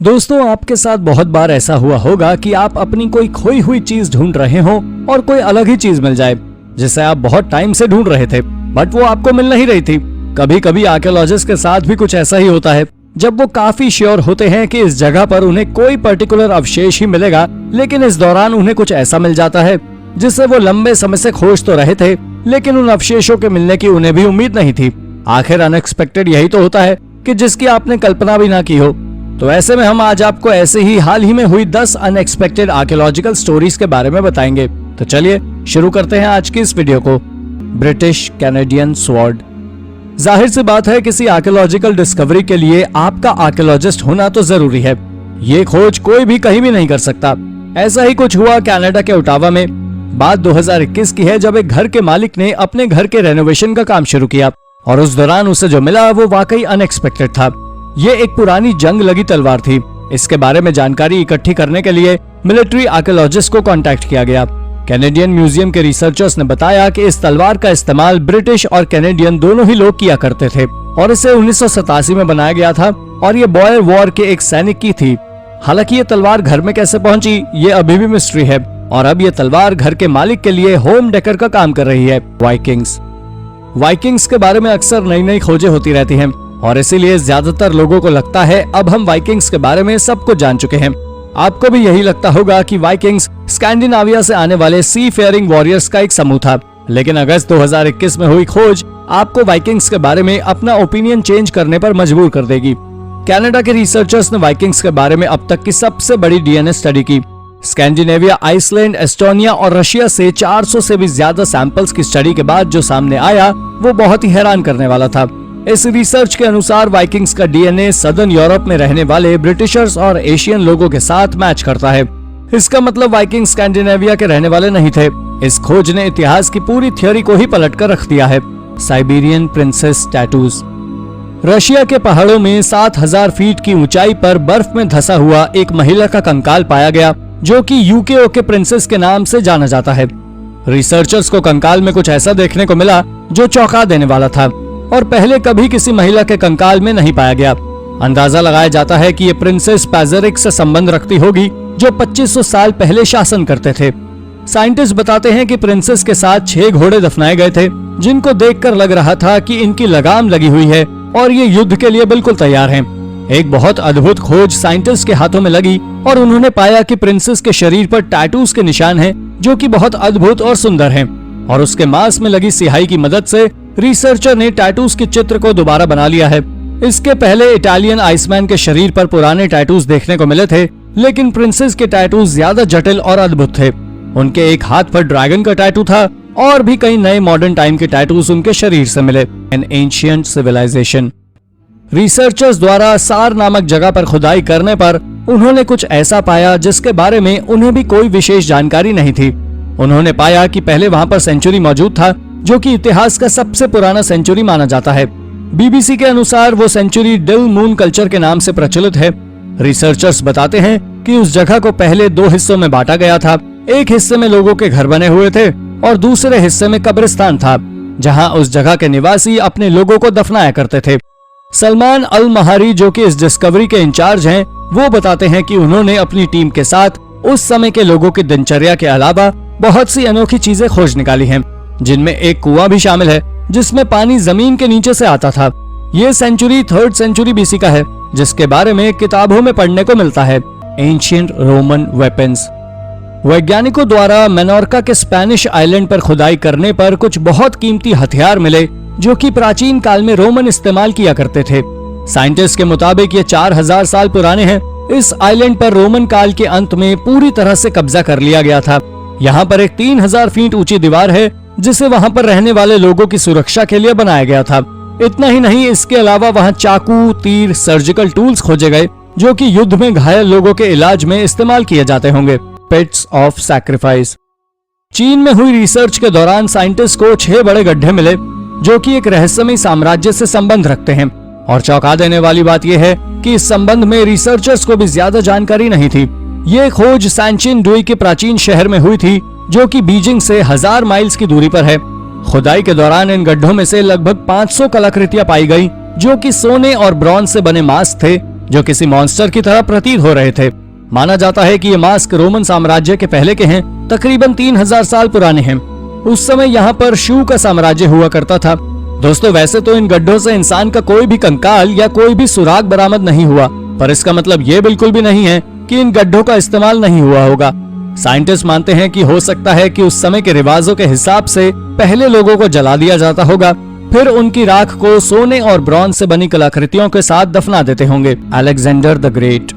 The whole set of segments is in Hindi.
दोस्तों, आपके साथ बहुत बार ऐसा हुआ होगा कि आप अपनी कोई खोई हुई चीज ढूंढ रहे हो और कोई अलग ही चीज मिल जाए जिसे आप बहुत टाइम से ढूंढ रहे थे, बट वो आपको मिल नहीं रही थी। कभी कभी आर्कियोलॉजिस्ट के साथ भी कुछ ऐसा ही होता है, जब वो काफी श्योर होते हैं कि इस जगह पर उन्हें कोई पर्टिकुलर अवशेष ही मिलेगा, लेकिन इस दौरान उन्हें कुछ ऐसा मिल जाता है जिसे वो लंबे समय से खोज तो रहे थे, लेकिन उन अवशेषों के मिलने की उन्हें भी उम्मीद नहीं थी। आखिर अनएक्सपेक्टेड यही तो होता है कि जिसकी आपने कल्पना भी ना की हो। तो ऐसे में हम आज आपको ऐसे ही हाल ही में हुई 10 अनएक्सपेक्टेड आर्कियोलॉजिकल स्टोरीज के बारे में बताएंगे। तो चलिए शुरू करते हैं आज की इस वीडियो को। British Canadian sword. जाहिर सी बात है, किसी आर्कियोलॉजिकल डिस्कवरी के लिए आपका आर्कियोलॉजिस्ट होना तो जरूरी है। ये खोज कोई भी कहीं भी नहीं कर सकता। ऐसा ही कुछ हुआ कनाडा के ओटावा में। बात 2021 की है, जब एक घर के मालिक ने अपने घर के रेनोवेशन का काम शुरू किया और उस दौरान उसे जो मिला वो वाकई अनएक्सपेक्टेड था। ये एक पुरानी जंग लगी तलवार थी। इसके बारे में जानकारी इकट्ठी करने के लिए मिलिट्री आर्कियोलॉजिस्ट को कांटेक्ट किया गया। कैनेडियन म्यूजियम के रिसर्चर्स ने बताया कि इस तलवार का इस्तेमाल ब्रिटिश और कैनेडियन दोनों ही लोग किया करते थे और इसे 1987 में बनाया गया था और ये बॉयर वॉर के एक सैनिक की थी। हालांकि ये तलवार घर में कैसे पहुंची ये अभी भी मिस्ट्री है और अब ये तलवार घर के मालिक के लिए होम डेकर का काम कर रही है। वाइकिंग्स के बारे में अक्सर नई नई खोजें होती रहती हैं और इसीलिए ज्यादातर लोगों को लगता है अब हम वाइकिंग्स के बारे में सब कुछ जान चुके हैं। आपको भी यही लगता होगा कि वाइकिंग्स स्कैंडिनेविया से आने वाले सी फेयरिंग वॉरियर्स का एक समूह था, लेकिन अगस्त 2021 में हुई खोज आपको वाइकिंग्स के बारे में अपना ओपिनियन चेंज करने पर मजबूर कर देगी। कनाडा के रिसर्चर्स ने वाइकिंग्स के बारे में अब तक की सबसे बड़ी डीएनए स्टडी की। स्कैंडिनेविया, आइसलैंड, एस्टोनिया और रशिया से 400 से भी ज्यादा सैंपल्स की स्टडी के बाद जो सामने आया वो बहुत ही हैरान करने वाला था। इस रिसर्च के अनुसार वाइकिंग्स का डीएनए सदर्न यूरोप में रहने वाले ब्रिटिशर्स और एशियन लोगों के साथ मैच करता है। इसका मतलब वाइकिंग स्कैंडिनेविया के रहने वाले नहीं थे। इस खोज ने इतिहास की पूरी थ्योरी को ही पलट कर रख दिया है। Siberian princess tattoos. रशिया के पहाड़ों में 7000 फीट की ऊंचाई पर बर्फ में धंसा हुआ एक महिला का कंकाल पाया गया, जो कि यूकेओ के प्रिंसेस के नाम से जाना जाता है। रिसर्चर्स को कंकाल में कुछ ऐसा देखने को मिला जो चौंका देने वाला था और पहले कभी किसी महिला के कंकाल में नहीं पाया गया। अंदाजा लगाया जाता है कि ये प्रिंसेस पैजरिक से संबंध रखती होगी, जो 2500 साल पहले शासन करते थे। साइंटिस्ट बताते हैं कि प्रिंसेस के साथ 6 घोड़े दफनाए गए थे, जिनको देखकर लग रहा था कि इनकी लगाम लगी हुई है और ये युद्ध के लिए बिल्कुल तैयार हैं। एक बहुत अद्भुत खोज साइंटिस्ट के हाथों में लगी और उन्होंने पाया कि प्रिंसेस के शरीर पर टैटूज के निशान हैं, जो कि बहुत अद्भुत और सुंदर हैं और उसके मांस में लगी सिहाई की मदद से रिसर्चर ने टैटूज के चित्र को दोबारा बना लिया है। इसके पहले इटालियन आइसमैन के शरीर पर पुराने टैटूज देखने को मिले थे, लेकिन प्रिंसेस के टैटूज ज्यादा जटिल और अद्भुत थे। उनके एक हाथ पर ड्रैगन का टैटू था और भी कई नए मॉडर्न टाइम के टैटूज उनके शरीर से मिले। N ancient civilisation. रिसर्चर्स द्वारा सार नामक जगह पर खुदाई करने पर उन्होंने कुछ ऐसा पाया जिसके बारे में उन्हें भी कोई विशेष जानकारी नहीं थी। उन्होंने पाया कि पहले वहां पर सेंचुरी मौजूद था, जो कि इतिहास का सबसे पुराना सेंचुरी माना जाता है। बीबीसी के अनुसार वो सेंचुरी डिल मून कल्चर के नाम से प्रचलित है। रिसर्चर्स बताते हैं कि उस जगह को पहले 2 हिस्सों में बांटा गया था। एक हिस्से में लोगों के घर बने हुए थे और दूसरे हिस्से में कब्रिस्तान था, जहां उस जगह के निवासी अपने लोगों को दफनाया करते थे। सलमान अल महारी, जो कि इस डिस्कवरी के इंचार्ज हैं, वो बताते हैं कि उन्होंने अपनी टीम के साथ उस समय के लोगों की दिनचर्या के अलावा बहुत सी अनोखी चीजें खोज निकाली हैं, जिनमें एक कुआं भी शामिल है जिसमें पानी जमीन के नीचे से आता था। ये सेंचुरी 3rd सेंचुरी बीसी का है, जिसके बारे में किताबों में पढ़ने को मिलता है। Ancient Roman weapons. वैज्ञानिकों द्वारा मेनोर्का के स्पेनिश आइलैंड पर खुदाई करने पर कुछ बहुत कीमती हथियार मिले, जो कि प्राचीन काल में रोमन इस्तेमाल किया करते थे। साइंटिस्ट के मुताबिक ये 4000 साल पुराने हैं। इस आइलैंड पर रोमन काल के अंत में पूरी तरह से कब्जा कर लिया गया था। यहाँ पर एक 3000 फीट ऊंची दीवार है, जिसे वहां पर रहने वाले लोगों की सुरक्षा के लिए बनाया गया था। इतना ही नहीं, इसके अलावा वहां चाकू, तीर, सर्जिकल टूल्स खोजे गए, जो कि युद्ध में घायल लोगों के इलाज में इस्तेमाल किए जाते होंगे। पिट्स ऑफ सैक्रिफाइस। चीन में हुई रिसर्च के दौरान साइंटिस्ट को 6 बड़े गड्ढे मिले, जो कि एक रहस्यमय साम्राज्य से संबंध रखते हैं और चौंका देने वाली बात यह है कि इस संबंध में रिसर्चर्स को भी ज्यादा जानकारी नहीं थी। ये खोज सैनचिन डुई के प्राचीन शहर में हुई थी, जो कि बीजिंग से 1000 माइल्स की दूरी पर है। खुदाई के दौरान इन गड्ढों में से लगभग 500 कलाकृतियां पाई गई, जो कि सोने और ब्रॉन्ज से बने मास्क थे जो किसी मॉन्स्टर की तरह प्रतीत हो रहे थे। माना जाता है कि ये मास्क रोमन साम्राज्य के पहले के हैं, तकरीबन 3000 साल पुराने हैं। उस समय यहाँ पर शू का साम्राज्य हुआ करता था। दोस्तों, वैसे तो इन गड्ढों से इंसान का कोई भी कंकाल या कोई भी सुराग बरामद नहीं हुआ, पर इसका मतलब ये बिल्कुल भी नहीं है कि इन गड्ढों का इस्तेमाल नहीं हुआ होगा। साइंटिस्ट मानते हैं कि हो सकता है कि उस समय के रिवाजों के हिसाब से पहले लोगों को जला दिया जाता होगा, फिर उनकी राख को सोने और ब्रॉन्ज से बनी कलाकृतियों के साथ दफना देते होंगे। Alexander the great.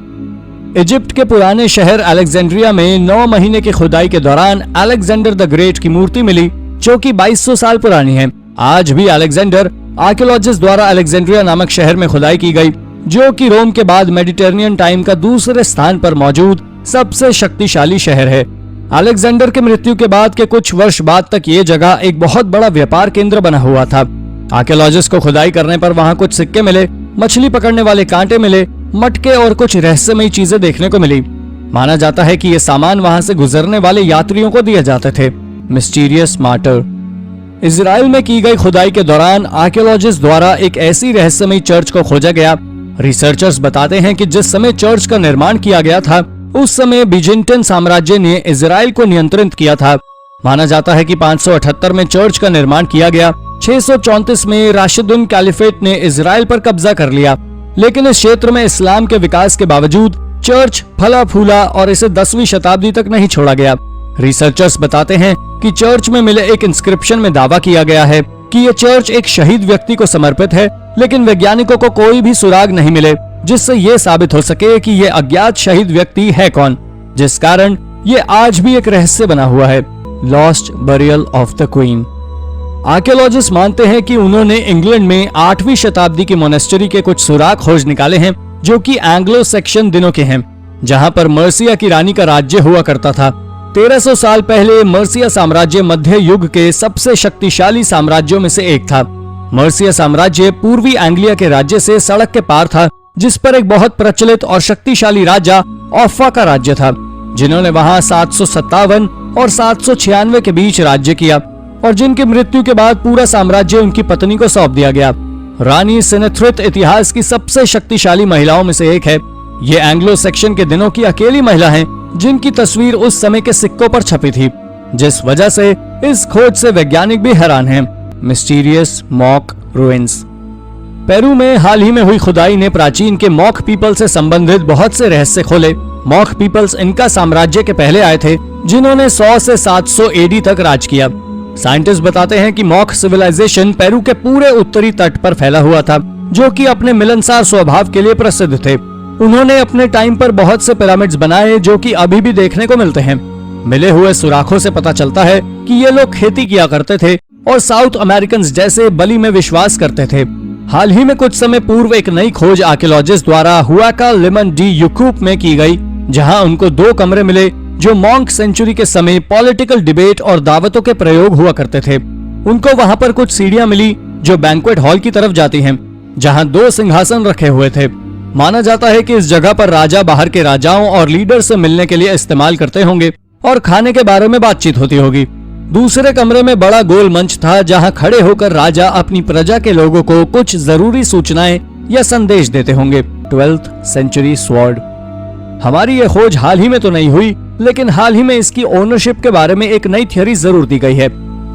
इजिप्ट के पुराने शहर अलेक्जेंड्रिया में 9 महीने की खुदाई के दौरान अलेक्जेंडर द ग्रेट की मूर्ति मिली, जो कि 2200 साल पुरानी है। आज भी अलेक्जेंडर आर्कियोलॉजिस्ट द्वारा अलेक्जेंड्रिया नामक शहर में खुदाई की गई, जो कि रोम के बाद मेडिटेरेनियन टाइम का दूसरे स्थान पर मौजूद सबसे शक्तिशाली शहर है। अलेक्जेंडर के मृत्यु के बाद के कुछ वर्ष बाद तक ये जगह एक बहुत बड़ा व्यापार केंद्र बना हुआ था। आर्कियोलॉजिस्ट को खुदाई करने पर वहाँ कुछ सिक्के मिले, मछली पकड़ने वाले कांटे मिले, मटके और कुछ रहस्यमयी चीजें देखने को मिली। माना जाता है कि ये सामान वहाँ से गुजरने वाले यात्रियों को दिए जाते थे। Mysterious martyr. इजराइल में की गई खुदाई के दौरान आर्कियोलॉजिस्ट द्वारा एक ऐसी रहस्यमयी चर्च को खोजा गया। रिसर्चर्स बताते हैं कि जिस समय चर्च का निर्माण किया गया था, उस समय बिजेंटाइन साम्राज्य ने इजराइल को नियंत्रित किया था। माना जाता है कि 578 में चर्च का निर्माण किया गया। 634 में राशिदुन कैलिफेट ने इजराइल पर कब्जा कर लिया, लेकिन इस क्षेत्र में इस्लाम के विकास के बावजूद चर्च फला फूला और इसे 10वीं शताब्दी तक नहीं छोड़ा गया। रिसर्चर्स बताते हैं कि चर्च में मिले एक इंस्क्रिप्शन में दावा किया गया है कि ये चर्च एक शहीद व्यक्ति को समर्पित है, लेकिन वैज्ञानिकों को कोई भी सुराग नहीं मिले जिससे ये साबित हो सके कि ये अज्ञात शहीद व्यक्ति है कौन, जिस कारण ये आज भी एक रहस्य बना हुआ है। Lost burial of the queen. Archaeologist मानते हैं कि उन्होंने इंग्लैंड में 8वीं शताब्दी के मोनेस्टरी के कुछ सुराग खोज निकाले हैं, जो कि एंग्लो सेक्शन दिनों के हैं, जहां पर मर्सिया की रानी का राज्य हुआ करता था। 1300 साल पहले मर्सिया साम्राज्य मध्य युग के सबसे शक्तिशाली साम्राज्यों में से एक था। मर्सिया साम्राज्य पूर्वी एंग्लिया के राज्य से सड़क के पार था, जिस पर एक बहुत प्रचलित और शक्तिशाली राजा ऑफा का राज्य था, जिन्होंने वहां 757 और 796 के बीच राज्य किया और जिनकी मृत्यु के बाद पूरा साम्राज्य उनकी पत्नी को सौंप दिया गया। रानी सिनेथ्रिट इतिहास की सबसे शक्तिशाली महिलाओं में से एक है। ये एंग्लो सेक्शन के दिनों की अकेली महिला हैं, जिनकी तस्वीर उस समय के सिक्कों पर छपी थी, जिस वजह से इस खोज से वैज्ञानिक भी हैरान हैं। Mysterious mock ruins. पेरू में हाल ही में हुई खुदाई ने प्राचीन के मॉक पीपल से संबंधित बहुत से रहस्य खोले। मॉक पीपल्स इनका साम्राज्य के पहले आए थे, जिन्होंने 100 से 700 एडी तक राज किया। साइंटिस्ट बताते हैं कि मॉक सिविलाइजेशन पेरू के पूरे उत्तरी तट पर फैला हुआ था, जो कि अपने मिलनसार स्वभाव के लिए प्रसिद्ध थे। उन्होंने अपने टाइम पर बहुत से पिरामिड्स बनाए, जो कि अभी भी देखने को मिलते हैं। मिले हुए सुराखों से पता चलता है कि ये लोग खेती किया करते थे और साउथ अमेरिकन जैसे बलि में विश्वास करते थे। हाल ही में कुछ समय पूर्व एक नई खोज आर्कियोलॉजिस्ट द्वारा हुआका लिमन डी यूकूप में की गई, जहां उनको 2 कमरे मिले जो मॉन्क सेंचुरी के समय पॉलिटिकल डिबेट और दावतों के प्रयोग हुआ करते थे। उनको वहां पर कुछ सीढ़ियां मिली जो बैंक्वेट हॉल की तरफ जाती हैं, जहां 2 सिंहासन रखे हुए थे। माना जाता है कि इस जगह पर राजा बाहर के राजाओं और लीडर से मिलने के लिए इस्तेमाल करते होंगे और खाने के बारे में बातचीत होती होगी। दूसरे कमरे में बड़ा गोल मंच था, जहां खड़े होकर राजा अपनी प्रजा के लोगों को कुछ जरूरी सूचनाएं या संदेश देते होंगे। 12th century sword. हमारी ये खोज हाल ही में तो नहीं हुई, लेकिन हाल ही में इसकी ओनरशिप के बारे में एक नई थ्योरी जरूर दी गई है।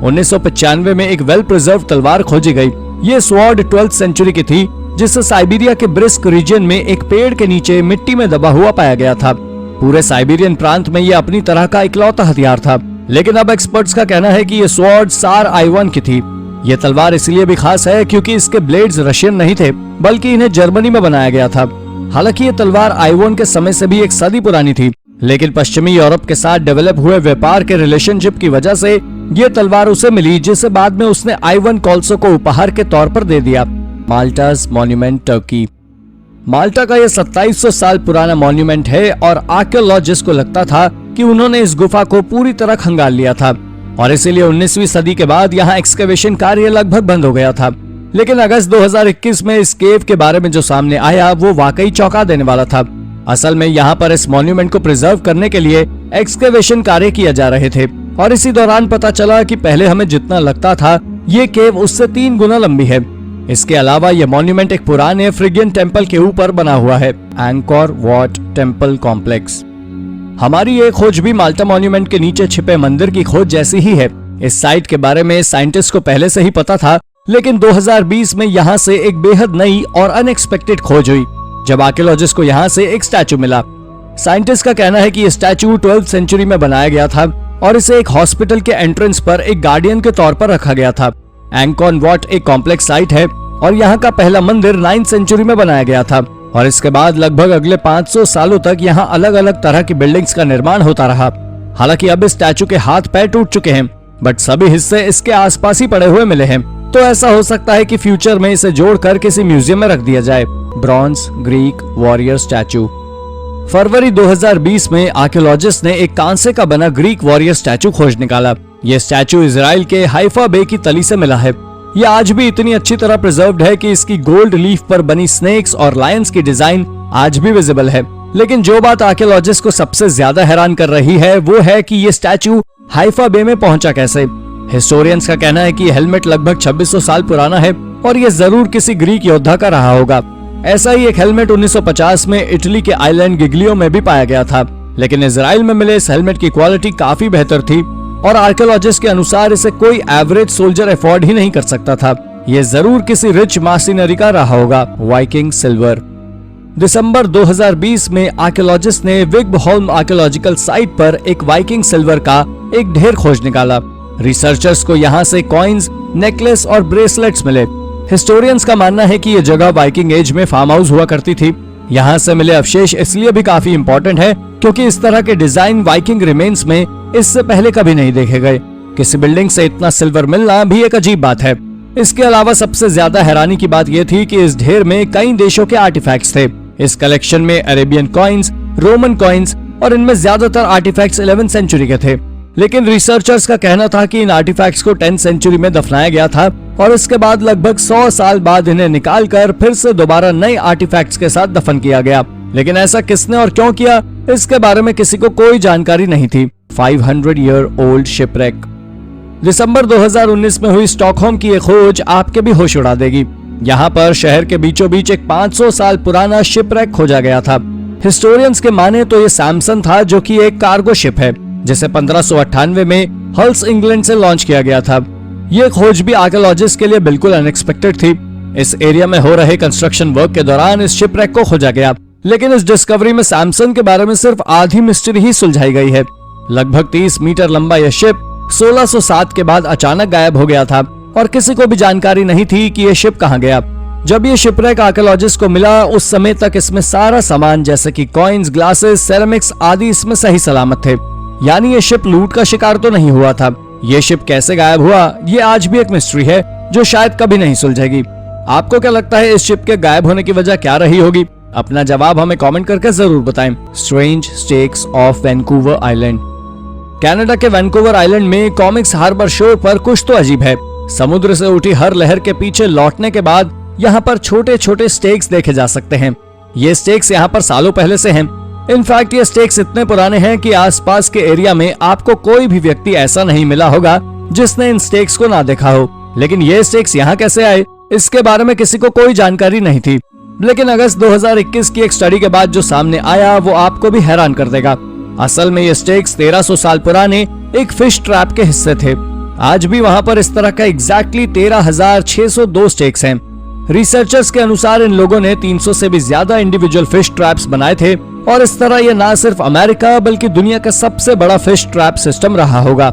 1995 में एक वेल प्रिजर्व तलवार खोजी गई। ये स्वॉर्ड 12th सेंचुरी की थी, जिसे साइबेरिया के ब्रिस्क रीजन में एक पेड़ के नीचे मिट्टी में दबा हुआ पाया गया था। पूरे साइबेरियन प्रांत में ये अपनी तरह का इकलौता हथियार था, लेकिन अब एक्सपर्ट्स का कहना है कि ये स्वॉर्ड सार I1 की थी। ये तलवार इसलिए भी खास है क्योंकि इसके ब्लेड्स रशियन नहीं थे, बल्कि इन्हें जर्मनी में बनाया गया था। हालांकि ये तलवार I1 के समय से भी एक सदी पुरानी थी, लेकिन पश्चिमी यूरोप के साथ डेवलप हुए व्यापार के रिलेशनशिप की वजह से ये तलवार उसे मिली, जिसे बाद में उसने I1 कॉल्सो को उपहार के तौर पर दे दिया। माल्टास मॉन्यूमेंट टर्की। माल्टा का यह 2700 साल पुराना मॉन्यूमेंट है और आर्कियोलॉजिस्ट को लगता था कि उन्होंने इस गुफा को पूरी तरह खंगाल लिया था और इसीलिए 19वीं सदी के बाद यहाँ एक्सकेवेशन कार्य लगभग बंद हो गया था। लेकिन अगस्त 2021 में इस केव के बारे में जो सामने आया वो वाकई चौंका देने वाला था। असल में यहाँ पर इस मॉन्यूमेंट को प्रिजर्व करने के लिए एक्सकेवेशन कार्य किए जा रहे थे और इसी दौरान पता चला कि पहले हमें जितना लगता था ये केव उससे 3 गुना लंबी है। इसके अलावा यह मॉन्यूमेंट एक पुराने फ्रिगियन टेम्पल के ऊपर बना हुआ है, एंकोर वॉट टेम्पल कॉम्प्लेक्स। हमारी ये खोज भी माल्टा मॉन्यूमेंट के नीचे छिपे मंदिर की खोज जैसी ही है। इस साइट के बारे में साइंटिस्ट को पहले से ही पता था, लेकिन 2020 में यहाँ से एक बेहद नई और अनएक्सपेक्टेड खोज हुई जब आर्कियोलॉजिस्ट को यहाँ से एक स्टैचू मिला। साइंटिस्ट का कहना है कि यह स्टैचू 12th सेंचुरी में बनाया गया था और इसे एक हॉस्पिटल के एंट्रेंस पर एक गार्डियन के तौर पर रखा गया था। एंकोर वॉट एक कॉम्प्लेक्स साइट है और यहाँ का पहला मंदिर 9th सेंचुरी में बनाया गया था और इसके बाद लगभग अगले 500 सालों तक यहाँ अलग अलग तरह की बिल्डिंग्स का निर्माण होता रहा। हालांकि अब इस स्टैचू के हाथ पैर टूट चुके हैं, बट सभी हिस्से इसके आसपास ही पड़े हुए मिले हैं, तो ऐसा हो सकता है कि फ्यूचर में इसे जोड़कर किसी म्यूजियम में रख दिया जाए। Bronze Greek warrior statue. फरवरी 2020 में आर्कियोलॉजिस्ट ने एक कांसे का बना ग्रीक वॉरियर स्टैचू खोज निकाला। यह स्टैचू इजराइल के हाइफा बे की तली से मिला है। यह आज भी इतनी अच्छी तरह प्रिजर्व्ड है कि इसकी गोल्ड लीफ पर बनी स्नेक्स और लायंस की डिजाइन आज भी विजिबल है। लेकिन जो बात आर्कियोलॉजिस्ट को सबसे ज्यादा हैरान कर रही है वो है कि ये स्टैचू हाइफा बे में पहुंचा कैसे। हिस्टोरियंस का कहना है कि हेलमेट लगभग 2600 साल पुराना है और ये जरूर किसी ग्रीक योद्धा का रहा होगा। ऐसा ही एक हेलमेट 1950 में इटली के आइलैंड गिग्लियो में भी पाया गया था, लेकिन इजराइल में मिले इस हेलमेट की क्वालिटी काफी बेहतर थी और आर्कियोलॉजिस्ट के अनुसार इसे कोई एवरेज सोल्जर अफोर्ड ही नहीं कर सकता था। ये जरूर किसी रिच मशीनरी का रहा होगा। Viking silver. दिसंबर 2020 में आर्कियोलॉजिस्ट ने विग्बहोल्म आर्कियोलॉजिकल साइट पर एक वाइकिंग सिल्वर का एक ढेर खोज निकाला। रिसर्चर्स को यहाँ से कॉइन्स, नेकलेस और ब्रेसलेट्स मिले। हिस्टोरियंस का मानना है कि ये जगह वाइकिंग एज में फार्म हाउस हुआ करती थी। यहाँ से मिले अवशेष इसलिए भी काफी इम्पोर्टेंट है क्योंकि इस तरह के डिजाइन वाइकिंग रिमेन्स में इससे पहले कभी नहीं देखे गए। किसी बिल्डिंग से इतना सिल्वर मिलना भी एक अजीब बात है। इसके अलावा सबसे ज्यादा हैरानी की बात यह थी कि इस ढेर में कई देशों के आर्टिफैक्ट्स थे। इस कलेक्शन में अरेबियन कॉइन्स, रोमन कॉइन्स और इनमें ज्यादातर आर्टिफैक्ट्स 11th सेंचुरी के थे। लेकिन रिसर्चर्स का कहना था कि इन आर्टिफैक्ट्स को 10th सेंचुरी में दफनाया गया था और इसके बाद लगभग 100 साल बाद इन्हें निकालकर फिर से दोबारा नए आर्टिफैक्ट्स के साथ दफन किया गया। लेकिन ऐसा किसने और क्यों किया, इसके बारे में किसी को कोई जानकारी नहीं थी। 500 ईयर ओल्ड शिपरेक। दिसंबर 2019 में हुई स्टॉकहोम की ये खोज आपके भी होश उड़ा देगी। यहाँ पर शहर के बीचों बीच एक 500 साल पुराना शिपरेक खोजा गया था। हिस्टोरियंस के माने तो ये सैमसन था, जो कि एक कार्गो शिप है जिसे 1598 में हल्स इंग्लैंड से लॉन्च किया गया था। ये खोज भी आर्कियोलॉजिस्ट के लिए बिल्कुल अनएक्सपेक्टेड थी। इस एरिया में हो रहे कंस्ट्रक्शन वर्क के दौरान इस शिपरेक को खोजा गया, लेकिन इस डिस्कवरी में सैमसन के बारे में सिर्फ आधी मिस्ट्री ही सुलझाई गई है। लगभग 30 मीटर लंबा यह शिप 1607 के बाद अचानक गायब हो गया था और किसी को भी जानकारी नहीं थी कि यह शिप कहां गया। जब ये शिपरेक आर्कियोलॉजिस्ट को मिला उस समय तक इसमें सारा सामान जैसे कि कॉइन्स, ग्लासेस, सेरेमिक्स आदि इसमें सही सलामत थे। यानी ये शिप लूट का शिकार तो नहीं हुआ था। ये शिप कैसे गायब हुआ ये आज भी एक मिस्ट्री है जो शायद कभी नहीं सुलझेगी। आपको क्या लगता है इस शिप के गायब होने की वजह क्या रही होगी? अपना जवाब हमें कमेंट करके जरूर बताएं। Strange stakes of Vancouver island. Canada के वैंकूवर आइलैंड में कॉमिक्स हार्बर शोर पर कुछ तो अजीब है। समुद्र से उठी हर लहर के पीछे लौटने के बाद यहाँ पर छोटे छोटे स्टेक्स देखे जा सकते हैं। ये स्टेक्स यहाँ पर सालों पहले से हैं। इनफैक्ट ये स्टेक्स इतने पुराने हैं कि आसपास के एरिया में आपको कोई भी व्यक्ति ऐसा नहीं मिला होगा जिसने इन स्टेक्स को ना देखा हो। लेकिन ये स्टेक्स यहाँ कैसे आए, इसके बारे में किसी को कोई जानकारी नहीं थी। लेकिन अगस्त 2021 की एक स्टडी के बाद जो सामने आया वो आपको भी हैरान कर देगा। असल में ये स्टेक्स 1300 साल पुराने एक फिश ट्रैप के हिस्से थे। आज भी वहाँ पर इस तरह का एग्जैक्टली 13,602 स्टेक्स हैं। रिसर्चर्स के अनुसार इन लोगों ने 300 से भी ज्यादा इंडिविजुअल फिश ट्रैप्स बनाए थे और इस तरह ये ना सिर्फ अमेरिका बल्कि दुनिया का सबसे बड़ा फिश ट्रैप सिस्टम रहा होगा।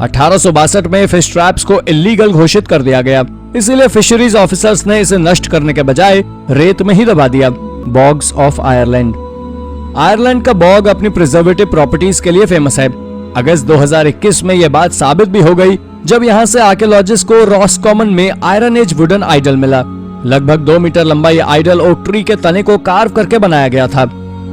1862 में फिश ट्रैप्स को इलीगल घोषित कर दिया गया, इसीलिए फिशरीज ऑफिसर्स ने इसे नष्ट करने के बजाय रेत में ही दबा दिया। बॉग्स ऑफ आयरलैंड। आयरलैंड का बॉग अपनी प्रिजर्वेटिव प्रॉपर्टीज के लिए फेमस है। अगस्त 2021 में यह बात साबित भी हो गई जब यहाँ से आर्कियोलॉजिस्ट को रॉसकॉमन में आयरन एज वुडन आइडल मिला। लगभग 2 मीटर लंबा यह आइडल ओक ट्री के तने को कार्व करके बनाया गया था।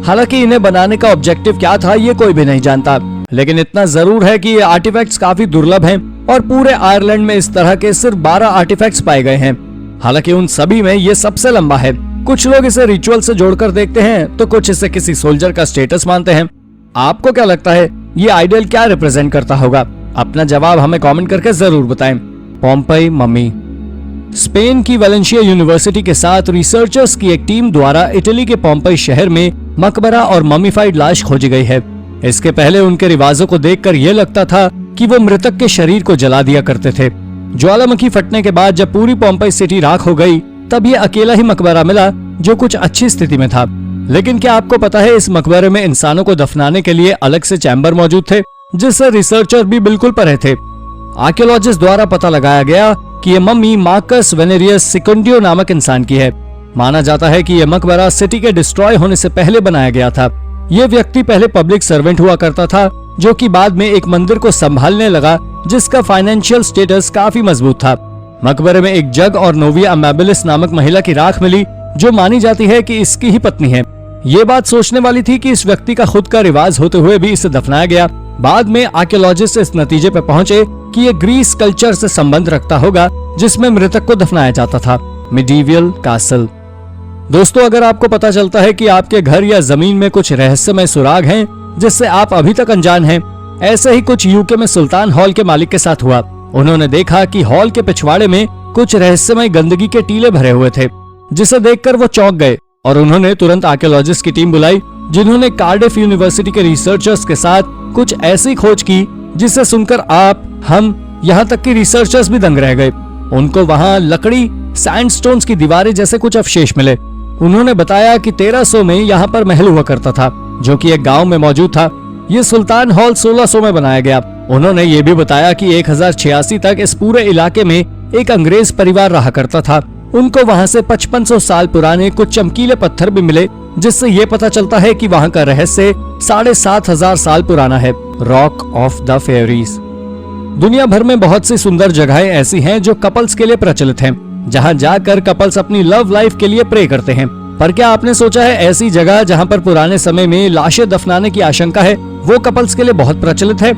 हालांकि इन्हें बनाने का ऑब्जेक्टिव क्या था ये कोई भी नहीं जानता, लेकिन इतना जरूर है कि ये आर्टिफैक्ट्स काफी दुर्लभ हैं और पूरे आयरलैंड में इस तरह के सिर्फ 12 आर्टिफैक्ट्स पाए गए हैं। हालांकि उन सभी में ये सबसे लंबा है। कुछ लोग इसे रिचुअल से जोड़कर देखते हैं तो कुछ इसे किसी सोल्जर का स्टेटस मानते हैं। आपको क्या लगता है ये आइडल क्या रिप्रेजेंट करता होगा? अपना जवाब हमें कमेंट करके जरूर बताएं। Pompeii mummy. स्पेन की वेलेंशिया यूनिवर्सिटी के साथ रिसर्चर्स की एक टीम द्वारा इटली के पोम्पई शहर में मकबरा और ममीफाइड लाश खोजी गई है। इसके पहले उनके रिवाजों को देखकर यह लगता था कि वो मृतक के शरीर को जला दिया करते थे। ज्वालामुखी फटने के बाद जब पूरी पोम्पई सिटी राख हो गई, तब ये अकेला ही मकबरा मिला जो कुछ अच्छी स्थिति में था। लेकिन क्या आपको पता है, इस मकबरे में इंसानों को दफनाने के लिए अलग से चैम्बर मौजूद थे, जिससे रिसर्चर भी बिल्कुल परे थे। आर्कियोलॉजिस्ट द्वारा पता लगाया गया कि ये मम्मी मार्कस वेनेरियस सिकुंडियो नामक इंसान की है। माना जाता है कि यह मकबरा सिटी के डिस्ट्रॉय होने से पहले बनाया गया था। ये व्यक्ति पहले पब्लिक सर्वेंट हुआ करता था, जो कि बाद में एक मंदिर को संभालने लगा, जिसका फाइनेंशियल स्टेटस काफी मजबूत था। मकबरे में एक जग और नोविया अमेबिलिस नामक महिला की राख मिली, जो मानी जाती है कि इसकी ही पत्नी है। ये बात सोचने वाली थी कि इस व्यक्ति का खुद का रिवाज होते हुए भी इसे दफनाया गया। बाद में आर्कियोलॉजिस्ट इस नतीजे पर पहुंचे कि ये ग्रीस कल्चर से संबंध रखता होगा, जिसमें मृतक को दफनाया जाता था। Medieval castle. दोस्तों, अगर आपको पता चलता है कि आपके घर या जमीन में कुछ रहस्यमय सुराग हैं, जिससे आप अभी तक अनजान हैं, ऐसे ही कुछ यूके में सुल्तान हॉल के मालिक के साथ हुआ। उन्होंने देखा कि हॉल के पिछवाड़े में कुछ रहस्यमय गंदगी के टीले भरे हुए थे, जिसे देखकर वो चौंक गए और उन्होंने तुरंत आर्कियोलॉजिस्ट की टीम बुलाई, जिन्होंने कार्डिफ यूनिवर्सिटी के रिसर्चर्स के साथ कुछ ऐसी खोज की जिसे सुनकर आप, हम, यहाँ तक कि रिसर्चर्स भी दंग रह गए। उनको वहाँ लकड़ी, सैंडस्टोन्स की दीवारें जैसे कुछ अवशेष मिले। उन्होंने बताया कि 1300 में यहाँ पर महल हुआ करता था, जो कि एक गांव में मौजूद था। ये सुल्तान हॉल 1600 में बनाया गया। उन्होंने ये भी बताया कि 1086 तक इस पूरे इलाके में एक अंग्रेज परिवार रहा करता था। उनको वहाँ से 5500 साल पुराने कुछ चमकीले पत्थर भी मिले, जिससे ये पता चलता है कि वहाँ का रहस्य 7500 साल पुराना है। Rock of the fairies. दुनिया भर में बहुत सी सुंदर जगहें ऐसी हैं जो कपल्स के लिए प्रचलित हैं, जहां जाकर कपल्स अपनी लव लाइफ के लिए प्रे करते हैं। पर क्या आपने सोचा है, ऐसी जगह जहां पर पुराने समय में लाशें दफनाने की आशंका है, वो कपल्स के लिए बहुत प्रचलित है?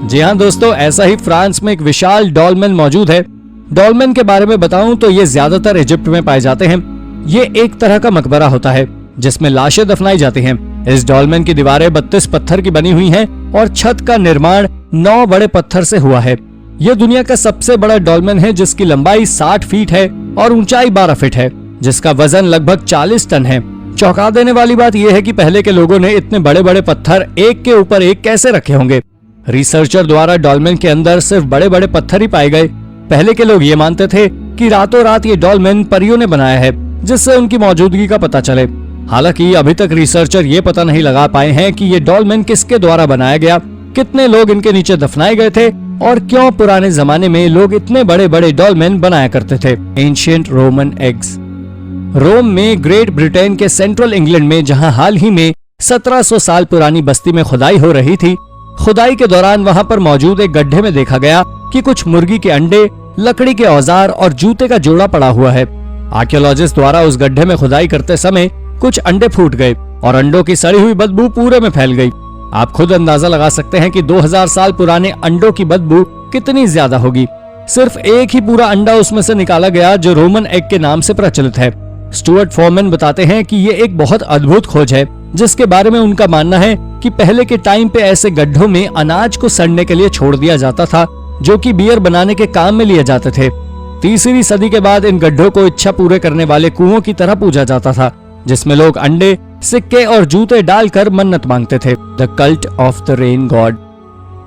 जी हाँ दोस्तों, ऐसा ही फ्रांस में एक विशाल डॉल्मेन मौजूद है। डॉल्मेन के बारे में बताऊं तो ये ज्यादातर इजिप्ट में पाए जाते हैं। ये एक तरह का मकबरा होता है जिसमें लाशें दफनाई जाती हैं। इस डॉल्मेन की दीवारें 32 पत्थर की बनी हुई हैं और छत का निर्माण 9 बड़े पत्थर से हुआ है। यह दुनिया का सबसे बड़ा डॉल्मेन है, जिसकी लंबाई 60 फीट है और ऊंचाई 12 फीट है, जिसका वजन लगभग 40 टन है। चौंका देने वाली बात यह है कि पहले के लोगों ने इतने बड़े बड़े पत्थर एक के ऊपर एक कैसे रखे होंगे। रिसर्चर द्वारा डॉल्मेन के अंदर सिर्फ बड़े बड़े पत्थर ही पाए गए। पहले के लोग ये मानते थे कि रातों रात ये डॉल्मेन परियों ने बनाया है, जिससे उनकी मौजूदगी का पता चले। हालांकि अभी तक रिसर्चर ये पता नहीं लगा पाए हैं कि ये डॉल्मेन किसके द्वारा बनाया गया, कितने लोग इनके नीचे दफनाए गए थे और क्यों पुराने जमाने में लोग इतने बड़े बड़े डॉल्मेन बनाया करते थे। Ancient Roman eggs. रोम में ग्रेट ब्रिटेन के सेंट्रल इंग्लैंड में, जहां हाल ही में 1700 साल पुरानी बस्ती में खुदाई हो रही थी, खुदाई के दौरान वहां पर मौजूद एक गड्ढे में देखा गया कि कुछ मुर्गी के अंडे, लकड़ी के औजार और जूते का जोड़ा पड़ा हुआ है। आर्कियोलॉजिस्ट द्वारा उस गड्ढे में खुदाई करते समय कुछ अंडे फूट गए और अंडों की सड़ी हुई बदबू पूरे में फैल गई। आप खुद अंदाजा लगा सकते हैं कि 2000 साल पुराने अंडों की बदबू कितनी ज्यादा होगी। सिर्फ एक ही पूरा अंडा उसमें से निकाला गया, जो रोमन एग के नाम से प्रचलित है। स्टुअर्ट फॉरमैन बताते हैं कि ये एक बहुत अद्भुत खोज है, जिसके बारे में उनका मानना है कि पहले के टाइम पे ऐसे गड्ढों में अनाज को सड़ने के लिए छोड़ दिया जाता था, जो कि बियर बनाने के काम में लिए जाते थे। 3वीं सदी के बाद इन गड्ढों को इच्छा पूरे करने वाले कुओं की तरह पूजा जाता था, जिसमें लोग अंडे, सिक्के और जूते डालकर मन्नत मांगते थे। The cult of the rain god.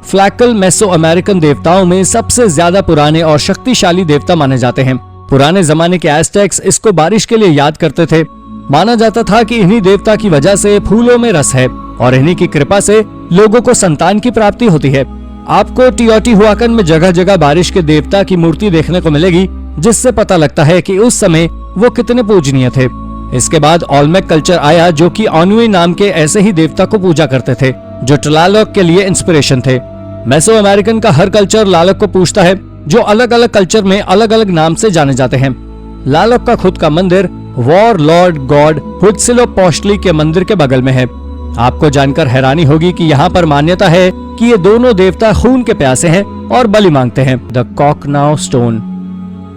फ्लैकल मेसो अमेरिकन देवताओं में सबसे ज्यादा पुराने और शक्तिशाली देवता माने जाते हैं। पुराने जमाने के एज़टेक्स इसको बारिश के लिए याद करते थे। माना जाता था कि इन्हीं देवता की वजह से फूलों में रस है और इन्हीं की कृपा से लोगों को संतान की प्राप्ति होती है। आपको टियोटिहुआकन में जगह जगह बारिश के देवता की मूर्ति देखने को मिलेगी, जिससे पता लगता है कि उस समय वो कितने पूजनीय थे। इसके बाद ओल्मेक कल्चर आया, जो कि ऑनुई नाम के ऐसे ही देवता को पूजा करते थे, जो tlaloc के लिए इंस्पिरेशन थे। मेसो अमेरिकन का हर कल्चर लालोक को पूजता है, जो अलग अलग कल्चर में अलग अलग नाम से जाने जाते हैं। लालोक का खुद का मंदिर वॉर लॉर्ड गॉड हुइट्जिलोपोchtli के मंदिर के बगल में है। आपको जानकर हैरानी होगी कि यहाँ पर मान्यता है कि ये दोनों देवता खून के प्यासे हैं और बलि मांगते हैं। The Cochno stone.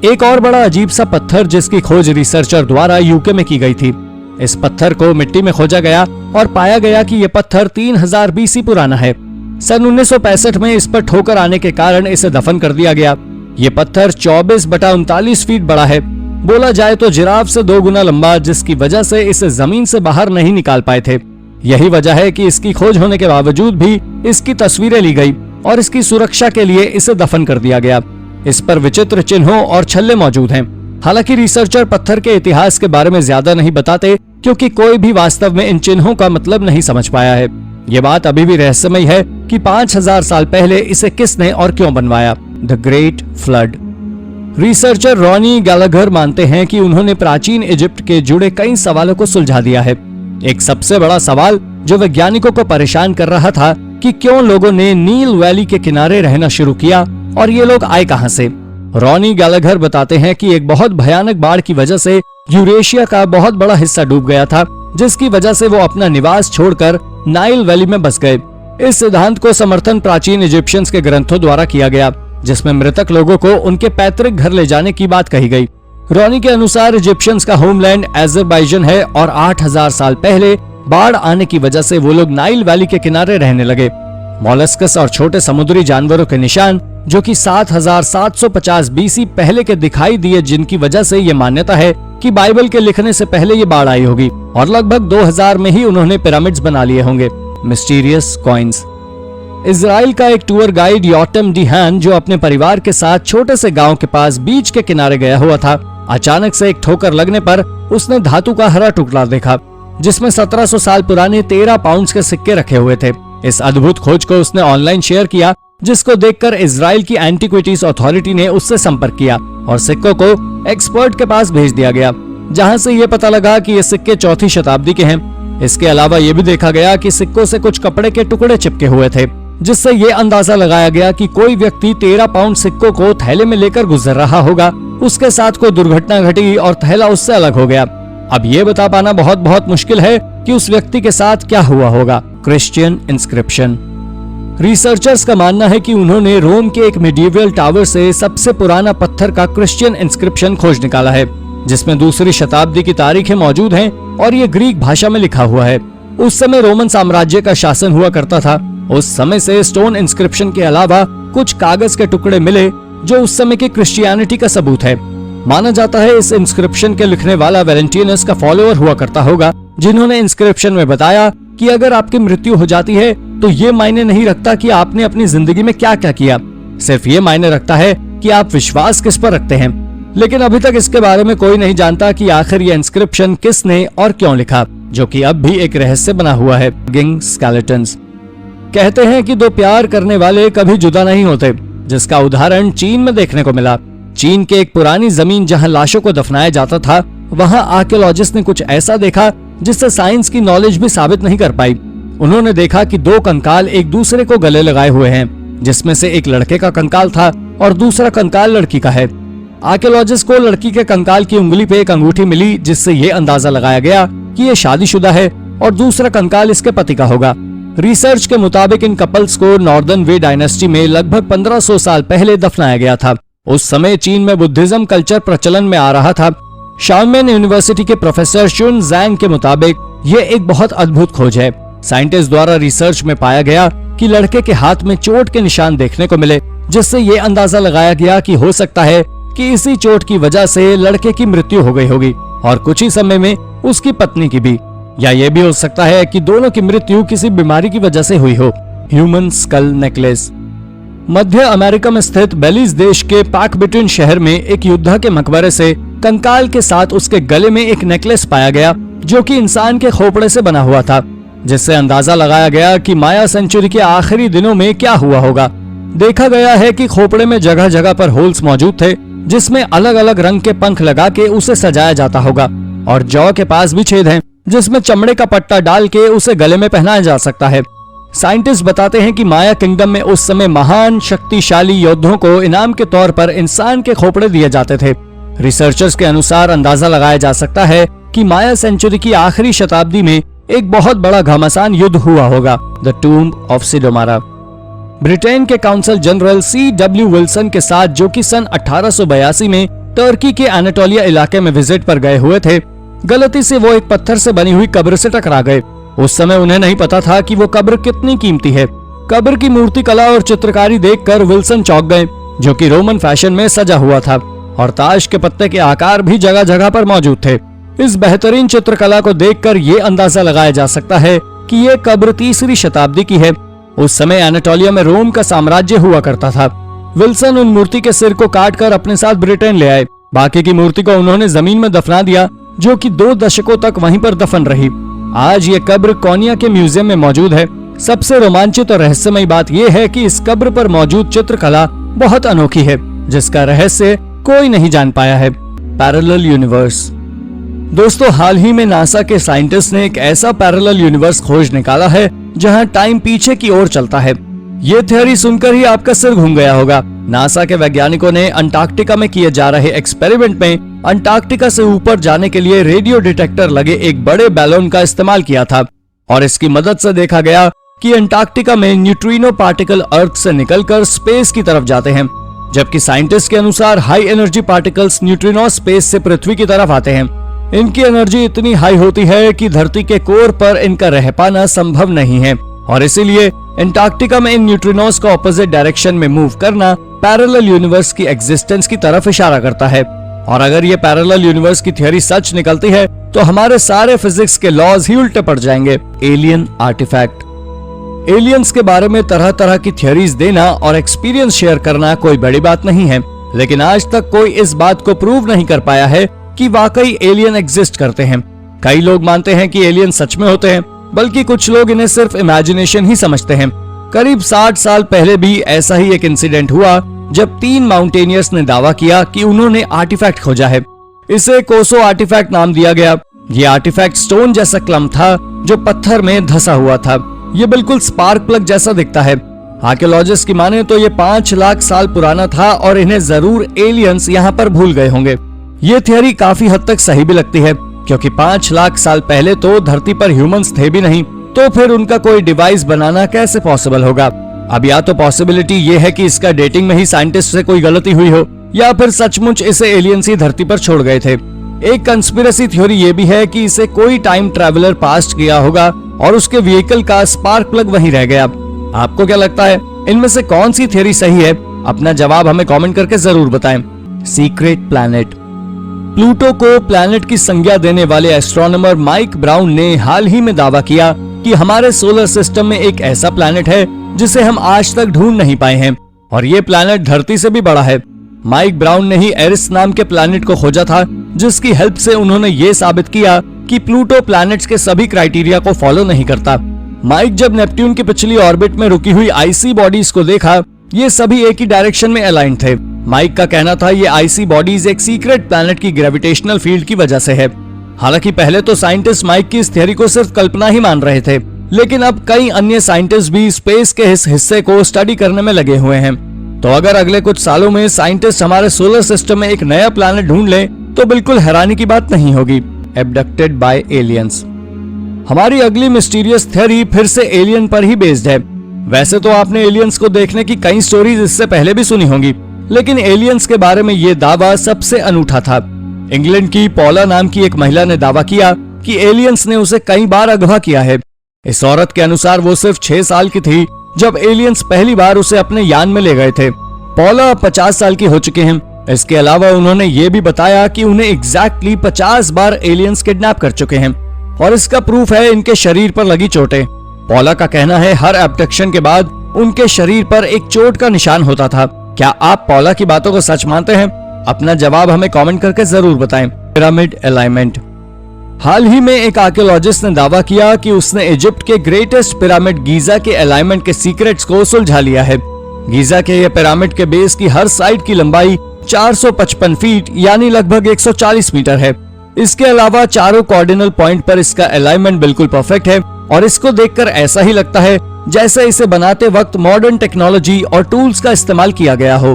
एक और बड़ा अजीब सा पत्थर, जिसकी खोज रिसर्चर द्वारा यूके में की गई थी। इस पत्थर को मिट्टी में खोजा गया और पाया गया कि यह पत्थर 3000 BC पुराना है। सन 1965 में इस पर ठोकर आने के कारण इसे दफन कर दिया गया। ये पत्थर 24/39 फीट बड़ा है। बोला जाए तो जिराफ से 2 गुना लंबा, जिसकी वजह से इसे जमीन से बाहर नहीं निकाल पाए थे। यही वजह है कि इसकी खोज होने के बावजूद भी इसकी तस्वीरें ली गई और इसकी सुरक्षा के लिए इसे दफन कर दिया गया। इस पर विचित्र चिन्हों और छल्ले मौजूद हैं। हालांकि रिसर्चर पत्थर के इतिहास के बारे में ज्यादा नहीं बताते, क्योंकि कोई भी वास्तव में इन चिन्हों का मतलब नहीं समझ पाया है। ये बात अभी भी रहस्यमय है कि 5000 साल पहले इसे किसने और क्यों बनवाया। The great flood. Researcher Ronnie गैलाघर मानते हैं कि उन्होंने प्राचीन इजिप्ट के जुड़े कई सवालों को सुलझा दिया है। एक सबसे बड़ा सवाल जो वैज्ञानिकों को परेशान कर रहा था कि क्यों लोगों ने नील वैली के किनारे रहना शुरू किया और ये लोग आए कहां से। रॉनी गैलाघर बताते हैं कि एक बहुत भयानक बाढ़ की वजह से यूरेशिया का बहुत बड़ा हिस्सा डूब गया था, जिसकी वजह से वो अपना निवास छोड़कर नाइल वैली में बस गए। इस सिद्धांत को समर्थन प्राचीन इजिप्शियंस के ग्रंथों द्वारा किया गया, जिसमें मृतक लोगों को उनके पैतृक घर ले जाने की बात कही गई। रॉनी के अनुसार इजिप्शियंस का होमलैंड अजरबैजान है और 8000 साल पहले बाढ़ आने की वजह से वो लोग नाइल वैली के किनारे रहने लगे। मॉलस्कस और छोटे समुद्री जानवरों के निशान जो कि 7750 बीसी पहले के दिखाई दिए, जिनकी वजह से ये मान्यता है कि बाइबल के लिखने से पहले ये बाढ़ आई होगी और लगभग 2000 में ही उन्होंने पिरामिड्स बना लिए होंगे। Mysterious coins. इजराइल का एक टूर गाइड योटम डिहान, जो अपने परिवार के साथ छोटे से गांव के पास बीच के किनारे गया हुआ था, अचानक से एक ठोकर लगने पर उसने धातु का हरा टुकड़ा देखा, जिसमें 1700 साल पुराने 13 पाउंड के सिक्के रखे हुए थे। इस अद्भुत खोज को उसने ऑनलाइन शेयर किया, जिसको देखकर इजराइल की एंटीक्विटीज अथॉरिटी ने उससे संपर्क किया और सिक्कों को एक्सपर्ट के पास भेज दिया गया, जहां से ये पता लगा कि ये सिक्के 4वीं शताब्दी के हैं। इसके अलावा ये भी देखा गया कि सिक्कों से कुछ कपड़े के टुकड़े चिपके हुए थे, जिससे ये अंदाजा लगाया गया कि कोई व्यक्ति 13 पाउंड सिक्कों को थैले में लेकर गुजर रहा होगा, उसके साथ कोई दुर्घटना घटी और थैला उससे अलग हो गया। अब ये बता पाना बहुत मुश्किल है कि उस व्यक्ति के साथ क्या हुआ होगा। Christian inscription. रिसर्चर्स का मानना है कि उन्होंने रोम के एक मिडिवल टावर से सबसे पुराना पत्थर का क्रिश्चियन इंस्क्रिप्शन खोज निकाला है, जिसमें 2री शताब्दी की तारीखें मौजूद हैं और ये ग्रीक भाषा में लिखा हुआ है। उस समय रोमन साम्राज्य का शासन हुआ करता था। उस समय से स्टोन इंस्क्रिप्शन के अलावा कुछ कागज के टुकड़े मिले, जो उस समय की क्रिश्चियनिटी का सबूत है। माना जाता है इस इंस्क्रिप्शन के लिखने वाला वैलेंटिनस का फॉलोअर हुआ करता होगा, जिन्होंने इंस्क्रिप्शन में बताया कि अगर आपकी मृत्यु हो जाती है तो ये मायने नहीं रखता कि आपने अपनी जिंदगी में क्या क्या किया, सिर्फ ये मायने रखता है कि आप विश्वास किस पर रखते हैं। लेकिन अभी तक इसके बारे में कोई नहीं जानता कि आखिर ये इंस्क्रिप्शन किसने और क्यों लिखा, जो कि अब भी एक रहस्य बना हुआ है। गिंग स्केलेटन्स। कहते हैं कि 2 प्यार करने वाले कभी जुदा नहीं होते, जिसका उदाहरण चीन में देखने को मिला। चीन के एक पुरानी जमीन जहां लाशों को दफनाया जाता था, वहां आर्कियोलॉजिस्ट ने कुछ ऐसा देखा जिससे साइंस की नॉलेज भी साबित नहीं कर पाई। उन्होंने देखा कि 2 कंकाल एक दूसरे को गले लगाए हुए हैं, जिसमें से एक लड़के का कंकाल था और दूसरा कंकाल लड़की का है। आर्कियोलॉजिस्ट को लड़की के कंकाल की उंगली पे एक अंगूठी मिली, जिससे ये अंदाजा लगाया गया कि ये शादीशुदा है और दूसरा कंकाल इसके पति का होगा। रिसर्च के मुताबिक इन कपल्स को नॉर्दर्न वे डायनेस्टी में लगभग 1500 साल पहले दफनाया गया था। उस समय चीन में बुद्धिज्म कल्चर प्रचलन में आ रहा था। शाओमेन यूनिवर्सिटी के प्रोफेसर शुन जैंग के मुताबिक ये एक बहुत अद्भुत खोज है। साइंटिस्ट द्वारा रिसर्च में पाया गया कि लड़के के हाथ में चोट के निशान देखने को मिले, जिससे ये अंदाजा लगाया गया कि हो सकता है कि इसी चोट की वजह से लड़के की मृत्यु हो गई होगी और कुछ ही समय में उसकी पत्नी की भी, या ये भी हो सकता है कि दोनों की मृत्यु किसी बीमारी की वजह से हुई हो। Human skull necklace. मध्य अमेरिका में स्थित बेलीज देश के पाकबिटन शहर में एक योद्धा के मकबरे से कंकाल के साथ उसके गले में एक नेकलेस पाया गया, जो कि इंसान के खोपड़े से बना हुआ था, जिससे अंदाजा लगाया गया कि माया सेंचुरी के आखिरी दिनों में क्या हुआ होगा। देखा गया है कि खोपड़े में जगह जगह पर होल्स मौजूद थे, जिसमें अलग अलग रंग के पंख लगा के उसे सजाया जाता होगा, और जौ के पास भी छेद हैं, जिसमें चमड़े का पट्टा डाल के उसे गले में पहनाया जा सकता है। साइंटिस्ट बताते हैं कि माया किंगडम में उस समय महान शक्तिशाली योद्धाओं को इनाम के तौर पर इंसान के खोपड़े दिए जाते थे। रिसर्चर्स के अनुसार अंदाजा लगाया जा सकता है कि माया सेंचुरी की आखिरी शताब्दी में एक बहुत बड़ा घमासान युद्ध हुआ होगा, द टूम्ब ऑफ सिडोमारा। ब्रिटेन के काउंसिल जनरल C.W. विल्सन के साथ, जो कि सन 1882 में टर्की के एनाटोलिया इलाके में विजिट पर गए हुए थे, गलती से वो एक पत्थर से बनी हुई कब्र से टकरा गए। उस समय उन्हें नहीं पता था कि वो कब्र कितनी कीमती है। कब्र की मूर्ति कला और चित्रकारी देखकर विल्सन चौंक गए जो कि रोमन फैशन में सजा हुआ था और ताश के पत्ते के आकार भी जगह जगह पर मौजूद थे। इस बेहतरीन चित्रकला को देखकर ये अंदाजा लगाया जा सकता है कि ये कब्र 3री शताब्दी की है। उस समय एनाटोलिया में रोम का साम्राज्य हुआ करता था। विल्सन उन मूर्ति के सिर को काटकर अपने साथ ब्रिटेन ले आए। बाकी की मूर्ति को उन्होंने जमीन में दफना दिया, जो कि 2 दशकों तक वहीं पर दफन रही। आज ये कब्र कोनिया के म्यूजियम में मौजूद है। सबसे रोमांचित और रहस्यमयी बात यह है कि इस कब्र पर मौजूद चित्रकला बहुत अनोखी है, जिसका रहस्य कोई नहीं जान पाया है। Parallel universe. दोस्तों, हाल ही में नासा के साइंटिस्ट ने एक ऐसा पैरेलल यूनिवर्स खोज निकाला है जहां टाइम पीछे की ओर चलता है। ये थ्योरी सुनकर ही आपका सिर घूम गया होगा। नासा के वैज्ञानिकों ने अंटार्कटिका में किए जा रहे एक्सपेरिमेंट में अंटार्कटिका से ऊपर जाने के लिए रेडियो डिटेक्टर लगे एक बड़े बैलून का इस्तेमाल किया था और इसकी मदद से देखा गया कि अंटार्कटिका में न्यूट्रिनो पार्टिकल अर्थ से निकलकर स्पेस की तरफ जाते हैं, जबकि साइंटिस्ट के अनुसार high energy particles neutrino space से पृथ्वी की तरफ आते हैं। इनकी एनर्जी इतनी हाई होती है कि धरती के कोर पर इनका रह पाना संभव नहीं है और इसीलिए अंटार्कटिका में इन न्यूट्रिनोस का ऑपोजिट डायरेक्शन में मूव करना पैरेलल यूनिवर्स की एग्जिस्टेंस की तरफ इशारा करता है। और अगर ये पैरेलल यूनिवर्स की थ्योरी सच निकलती है तो हमारे सारे फिजिक्स के लॉज ही उल्टे पड़ जाएंगे। Alien artefact. एलियंस के बारे में तरह तरह की थ्योरीज देना और एक्सपीरियंस शेयर करना कोई बड़ी बात नहीं है, लेकिन आज तक कोई इस बात को प्रूव नहीं कर पाया है कि वाकई एलियन एग्जिस्ट करते हैं। कई लोग मानते हैं कि एलियन सच में होते हैं, बल्कि कुछ लोग इन्हें सिर्फ इमेजिनेशन ही समझते हैं। करीब 60 साल पहले भी ऐसा ही एक इंसिडेंट हुआ जब 3 माउंटेनियर्स ने दावा किया कि उन्होंने आर्टिफैक्ट खोजा है। इसे कोसो आर्टिफैक्ट नाम दिया गया। ये आर्टिफैक्ट स्टोन जैसा क्लम्प था जो पत्थर में धंसा हुआ था। ये बिल्कुल स्पार्क प्लग जैसा दिखता है। आर्कियोलॉजिस्ट की माने तो ये 5 लाख साल पुराना था और इन्हें जरूर एलियंस यहाँ पर भूल गए होंगे। ये थियरी काफी हद तक सही भी लगती है, क्योंकि 5 लाख साल पहले तो धरती पर ह्यूमंस थे भी नहीं, तो फिर उनका कोई डिवाइस बनाना कैसे पॉसिबल होगा। अब या तो पॉसिबिलिटी ये है कि इसका डेटिंग में ही साइंटिस्ट से कोई गलती हुई हो, या फिर सचमुच इसे एलियंस ही धरती पर छोड़ गए थे। एक कंस्पिरेसी थ्योरी ये भी है कि इसे कोई टाइम ट्रैवलर पास्ट किया होगा और उसके व्हीकल का स्पार्क प्लग वहीं रह गया। आपको क्या लगता है, इनमें से कौन सी थ्योरी सही है? अपना जवाब हमें कमेंट करके जरूर बताएं। Secret planet. प्लूटो को प्लैनेट की संज्ञा देने वाले एस्ट्रोनॉमर माइक ब्राउन ने हाल ही में दावा किया कि हमारे सोलर सिस्टम में एक ऐसा प्लैनेट है जिसे हम आज तक ढूंढ नहीं पाए हैं और ये प्लैनेट धरती से भी बड़ा है। माइक ब्राउन ने ही एरिस नाम के प्लैनेट को खोजा था, जिसकी हेल्प से उन्होंने ये साबित किया कि प्लूटो प्लैनेट्स के सभी क्राइटेरिया को फॉलो नहीं करता। माइक जब नेपट्यून की पिछली ऑर्बिट में रुकी हुई आईसी बॉडीज को देखा, ये सभी एक ही डायरेक्शन में अलाइन थे। माइक का कहना था ये आईसी बॉडीज एक सीक्रेट प्लैनेट की ग्रेविटेशनल फील्ड की वजह से है। हालांकि पहले तो साइंटिस्ट माइक की इस थ्योरी को सिर्फ कल्पना ही मान रहे थे, लेकिन अब कई अन्य साइंटिस्ट भी स्पेस के इस हिस्से को स्टडी करने में लगे हुए हैं। तो अगर अगले कुछ सालों में साइंटिस्ट हमारे सोलर सिस्टम में एक नया प्लैनेट ढूंढ लें, तो बिल्कुल हैरानी की बात नहीं होगी। एब्डक्टेड बाय एलियंस। हमारी अगली मिस्टीरियस थ्योरी फिर से एलियन पर ही बेस्ड है। वैसे तो आपने एलियंस को देखने की कई स्टोरीज इससे पहले भी सुनी होंगी, लेकिन एलियंस के बारे में ये दावा सबसे अनूठा था। इंग्लैंड की पॉला नाम की एक महिला ने दावा किया कि एलियंस ने उसे कई बार अगवा किया है। इस औरत के अनुसार वो सिर्फ 6 साल की थी जब एलियंस पहली बार उसे अपने यान में ले गए थे। पॉला 50 साल की हो चुके हैं। इसके अलावा उन्होंने ये भी बताया कि उन्हें एग्जैक्टली 50 बार एलियंस किडनैप कर चुके हैं और इसका प्रूफ है इनके शरीर पर लगी चोटें। पॉला का कहना है हर एब्डक्शन के बाद उनके शरीर पर एक चोट का निशान होता था। क्या आप पॉला की बातों को सच मानते हैं? अपना जवाब हमें कमेंट करके जरूर बताएं। Pyramid alignment. हाल ही में एक आर्कियोलॉजिस्ट ने दावा किया कि उसने इजिप्ट के ग्रेटेस्ट पिरामिड गीजा के अलाइनमेंट के सीक्रेट्स को सुलझा लिया है। गीजा के ये पिरामिड के बेस की हर साइड की लंबाई 455 फीट यानी लगभग 140 मीटर है। इसके अलावा चारों कॉर्डिनल पॉइंट पर इसका अलाइनमेंट बिल्कुल परफेक्ट है और इसको देखकर ऐसा ही लगता है जैसे इसे बनाते वक्त मॉडर्न टेक्नोलॉजी और टूल्स का इस्तेमाल किया गया हो।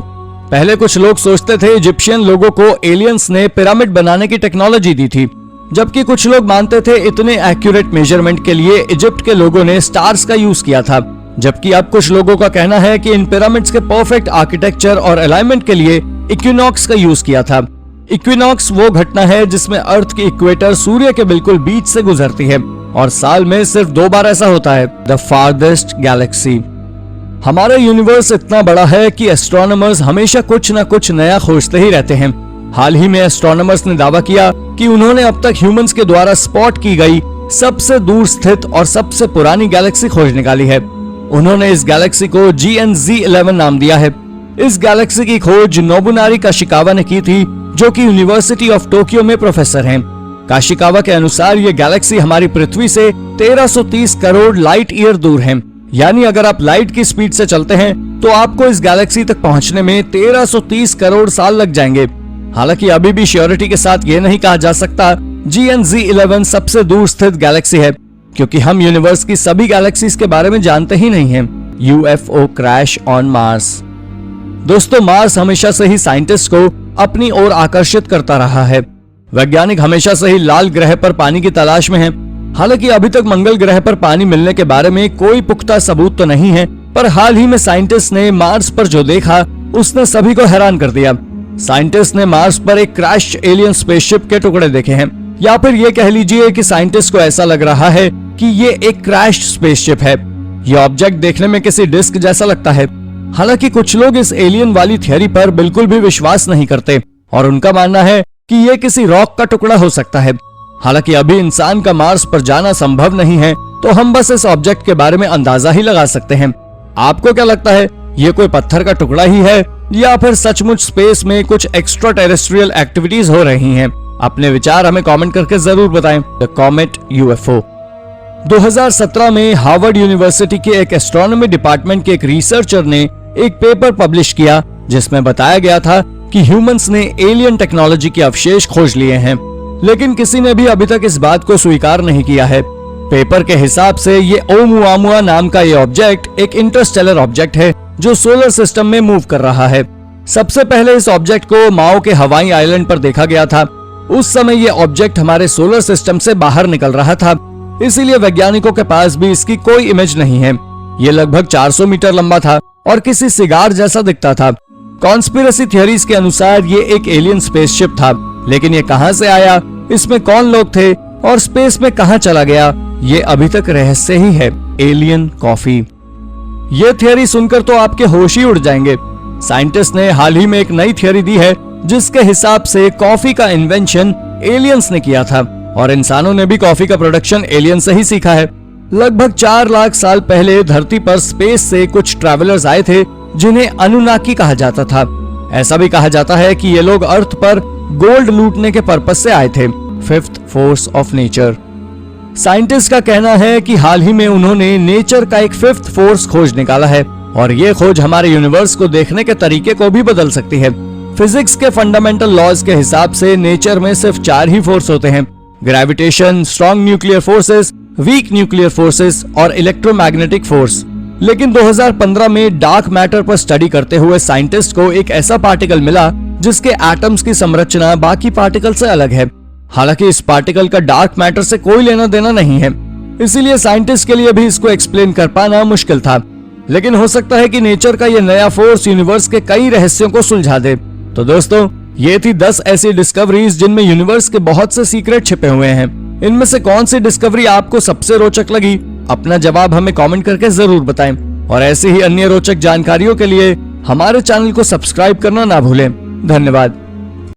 पहले कुछ लोग सोचते थे इजिप्शियन लोगों को एलियंस ने पिरामिड बनाने की टेक्नोलॉजी दी थी, जबकि कुछ लोग मानते थे इतने एक्यूरेट मेजरमेंट के लिए इजिप्ट के लोगों ने स्टार्स का यूज किया था। जबकि अब कुछ लोगों का कहना है कि इन पिरामिड्स के परफेक्ट आर्किटेक्चर और अलाइनमेंट के लिए इक्विनॉक्स का यूज किया था। इक्विनॉक्स वो घटना है जिसमें अर्थ की इक्वेटर सूर्य के बिल्कुल बीच से गुजरती है और साल में सिर्फ 2 बार ऐसा होता है। The farthest Galaxy. हमारा यूनिवर्स इतना बड़ा है कि एस्ट्रोनॉमर्स हमेशा कुछ न कुछ नया खोजते ही रहते हैं। हाल ही में एस्ट्रोनॉमर्स ने दावा किया कि उन्होंने अब तक ह्यूमंस के द्वारा स्पॉट की गई सबसे दूर स्थित और सबसे पुरानी गैलेक्सी खोज निकाली है। उन्होंने इस गैलेक्सी को GNZ11 नाम दिया है। इस गैलेक्सी की खोज नोबुनारी काशिकावा ने की थी, जो कि यूनिवर्सिटी ऑफ टोक्यो में प्रोफेसर हैं। काशिकावा के अनुसार ये गैलेक्सी हमारी पृथ्वी से 1330 करोड़ लाइट ईयर दूर है। यानी अगर आप लाइट की स्पीड से चलते हैं तो आपको इस गैलेक्सी तक पहुंचने में 1330 करोड़ साल लग जाएंगे। हालांकि अभी भी श्योरिटी के साथ ये नहीं कहा जा सकता GNZ11 सबसे दूर स्थित गैलेक्सी है, क्योंकि हम यूनिवर्स की सभी गैलेक्सीज के बारे में जानते ही नहीं हैं। UFO crash on Mars. दोस्तों, मार्स हमेशा से ही साइंटिस्ट को अपनी ओर आकर्षित करता रहा है। वैज्ञानिक हमेशा से ही लाल ग्रह पर पानी की तलाश में हैं। हालांकि अभी तक मंगल ग्रह पर पानी मिलने के बारे में कोई पुख्ता सबूत तो नहीं है, पर हाल ही में साइंटिस्ट ने मार्स पर जो देखा उसने सभी को हैरान कर दिया। साइंटिस्ट ने मार्स पर एक क्रैश एलियन स्पेसशिप के टुकड़े देखे हैं, या फिर ये कह लीजिए कि साइंटिस्ट को ऐसा लग रहा है कि ये एक क्रैश स्पेसशिप है। ये ऑब्जेक्ट देखने में किसी डिस्क जैसा लगता है। हालांकि कुछ लोग इस एलियन वाली थियरी पर बिल्कुल भी विश्वास नहीं करते और उनका मानना है कि ये किसी रॉक का टुकड़ा हो सकता है। हालांकि अभी इंसान का मार्स पर जाना संभव नहीं है, तो हम बस इस ऑब्जेक्ट के बारे में अंदाजा ही लगा सकते हैं। आपको क्या लगता है, ये कोई पत्थर का टुकड़ा ही है या फिर सचमुच स्पेस में कुछ एक्स्ट्रा टेरेस्ट्रियल एक्टिविटीज हो रही हैं? अपने विचार हमें कमेंट करके जरूर बताएं। The comet UFO। 2017 में हार्वर्ड यूनिवर्सिटी के एक एस्ट्रोनॉमी डिपार्टमेंट के एक रिसर्चर ने एक पेपर पब्लिश किया, जिसमें बताया गया था कि ह्यूमंस ने एलियन टेक्नोलॉजी के अवशेष खोज लिए हैं, लेकिन किसी ने भी अभी तक इस बात को स्वीकार नहीं किया है। पेपर के हिसाब से ये ओमुआमुआ नाम का ये ऑब्जेक्ट एक इंटरस्टेलर ऑब्जेक्ट है जो सोलर सिस्टम में मूव कर रहा है। सबसे पहले इस ऑब्जेक्ट को माओ के हवाई आइलैंड पर देखा गया था। उस समय ये ऑब्जेक्ट हमारे सोलर सिस्टम से बाहर निकल रहा था, इसीलिए वैज्ञानिकों के पास भी इसकी कोई इमेज नहीं है। ये लगभग 400 मीटर लंबा था और किसी सिगार जैसा दिखता था। कॉन्स्पिरेसी थियरीज के अनुसार ये एक एलियन स्पेसशिप था, लेकिन ये कहां से आया, इसमें कौन लोग थे और स्पेस में कहां चला गया, ये अभी तक रहस्य ही है। Alien coffee. ये थियरी सुनकर तो आपके होश ही उड़ जाएंगे। साइंटिस्ट ने हाल ही में एक नई थियरी दी है, जिसके हिसाब से कॉफी का इन्वेंशन एलियंस ने किया था और इंसानों ने भी कॉफी का प्रोडक्शन एलियन से ही सीखा है। लगभग 4 लाख साल पहले धरती पर स्पेस से कुछ ट्रैवलर्स आए थे, जिन्हें अनुनाकी कहा जाता था। ऐसा भी कहा जाता है कि ये लोग अर्थ पर गोल्ड लूटने के पर्पस से आए थे। Fifth force of nature. Scientist का कहना है कि हाल ही में उन्होंने नेचर का एक फिफ्थ फोर्स खोज निकाला है और ये खोज हमारे यूनिवर्स को देखने के तरीके को भी बदल सकती है। फिजिक्स के फंडामेंटल लॉज के हिसाब से नेचर में सिर्फ 4 ही फोर्स होते हैं: gravitation, strong nuclear forces, weak nuclear forces और इलेक्ट्रोमैग्नेटिक फोर्स। लेकिन 2015 में डार्क मैटर पर स्टडी करते हुए साइंटिस्ट को एक ऐसा पार्टिकल मिला जिसके एटम्स की संरचना बाकी पार्टिकल से अलग है। हालांकि इस पार्टिकल का डार्क मैटर से कोई लेना देना नहीं है, इसीलिए साइंटिस्ट के लिए भी इसको एक्सप्लेन कर पाना मुश्किल था। लेकिन हो सकता है कि नेचर का ये नया फोर्स यूनिवर्स के कई रहस्यों को सुलझा दे। तो दोस्तों, ये थी 10 ऐसी डिस्कवरीज जिनमें यूनिवर्स के बहुत से सीक्रेट छिपे हुए हैं। इनमें से कौन सी डिस्कवरी आपको सबसे रोचक लगी? अपना जवाब हमें कमेंट करके जरूर बताएं और ऐसी ही अन्य रोचक जानकारियों के लिए हमारे चैनल को सब्सक्राइब करना ना भूलें। धन्यवाद।